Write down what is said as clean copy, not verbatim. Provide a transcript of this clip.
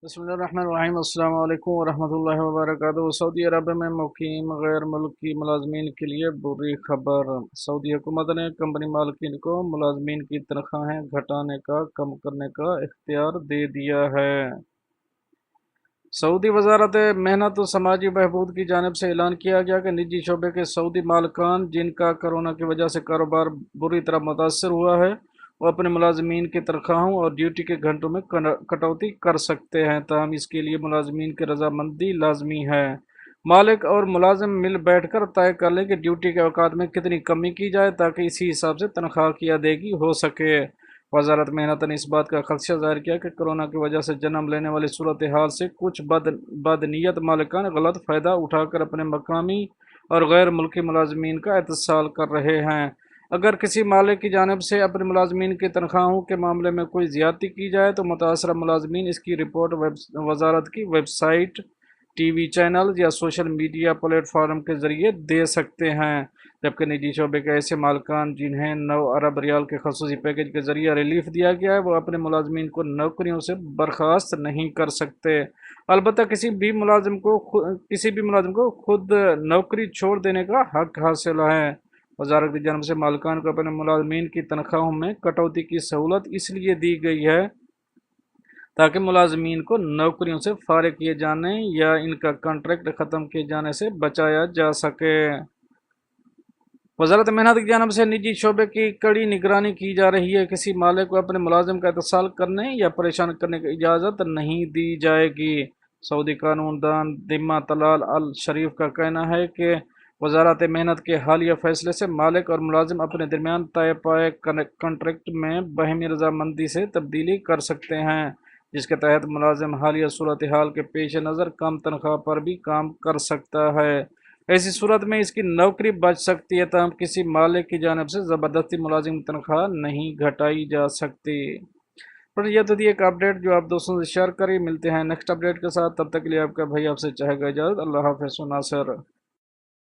بسم اللہ الرحمن الرحیم۔ السلام علیکم ورحمۃ اللہ وبرکاتہ۔ سعودی عرب میں مقیم غیر ملکی ملازمین کے لیے بری خبر۔ سعودی حکومت نے کمپنی مالکین کو ملازمین کی تنخواہیں گھٹانے کا کم کرنے کا اختیار دے دیا ہے۔ سعودی وزارت محنت و سماجی بہبود کی جانب سے اعلان کیا گیا کہ نجی شعبے کے سعودی مالکان جن کا کرونا کی وجہ سے کاروبار بری طرح متاثر ہوا ہے، وہ اپنے ملازمین کی تنخواہوں اور ڈیوٹی کے گھنٹوں میں کٹوتی کر سکتے ہیں، تاہم اس کے لیے ملازمین کی رضامندی لازمی ہے۔ مالک اور ملازم مل بیٹھ کر طے کر لیں کہ ڈیوٹی کے اوقات میں کتنی کمی کی جائے تاکہ اسی حساب سے تنخواہ کی ادائیگی ہو سکے۔ وزارت محنت نے اس بات کا خدشہ ظاہر کیا کہ کورونا کی وجہ سے جنم لینے والی صورتحال سے کچھ بد نیت مالکان غلط فائدہ اٹھا کر اپنے مقامی اور غیر ملکی ملازمین کا استحصال کر رہے ہیں۔ اگر کسی مالک کی جانب سے اپنے ملازمین کی تنخواہوں کے معاملے میں کوئی زیادتی کی جائے تو متاثرہ ملازمین اس کی رپورٹ وزارت کی website, TV channels یا سوشل میڈیا پلیٹ فارم کے ذریعے دے سکتے ہیں، جبکہ نجی شعبے کے ایسے مالکان جنہیں 9 ارب ریال کے خصوصی پیکج کے ذریعے ریلیف دیا گیا ہے، وہ اپنے ملازمین کو نوکریوں سے برخاست نہیں کر سکتے۔ البتہ کسی بھی ملازم کو خود نوکری چھوڑ دینے کا حق حاصل ہے۔ وزارت کی جانب سے مالکان کو اپنے ملازمین کی تنخواہوں میں کٹوتی کی سہولت اس لیے دی گئی ہے تاکہ ملازمین کو نوکریوں سے فارغ کیے جانے یا ان کا کانٹریکٹ ختم کیے جانے سے بچایا جا سکے۔ وزارت محنت کی جانب سے نجی شعبے کی کڑی نگرانی کی جا رہی ہے۔ کسی مالک کو اپنے ملازم کا اتصال کرنے یا پریشان کرنے کی اجازت نہیں دی جائے گی۔ سعودی قانون دان دمہ طلال الشریف کا کہنا ہے کہ وزارت محنت کے حالیہ فیصلے سے مالک اور ملازم اپنے درمیان طے پائے کانٹریکٹ میں باہمی رضامندی سے تبدیلی کر سکتے ہیں، جس کے تحت ملازم حالیہ صورتحال کے پیش نظر کم تنخواہ پر بھی کام کر سکتا ہے۔ ایسی صورت میں اس کی نوکری بچ سکتی ہے، تاہم کسی مالک کی جانب سے زبردستی ملازم کی تنخواہ نہیں گھٹائی جا سکتی۔ پر یہ تو تھی ایک اپڈیٹ جو آپ دوستوں سے شیئر کری۔ ملتے ہیں نیکسٹ اپڈیٹ کے ساتھ، تب تک کے لیے آپ کا بھائی آپ سے چاہے گا اجازت۔ اللہ حافظ و ناصر۔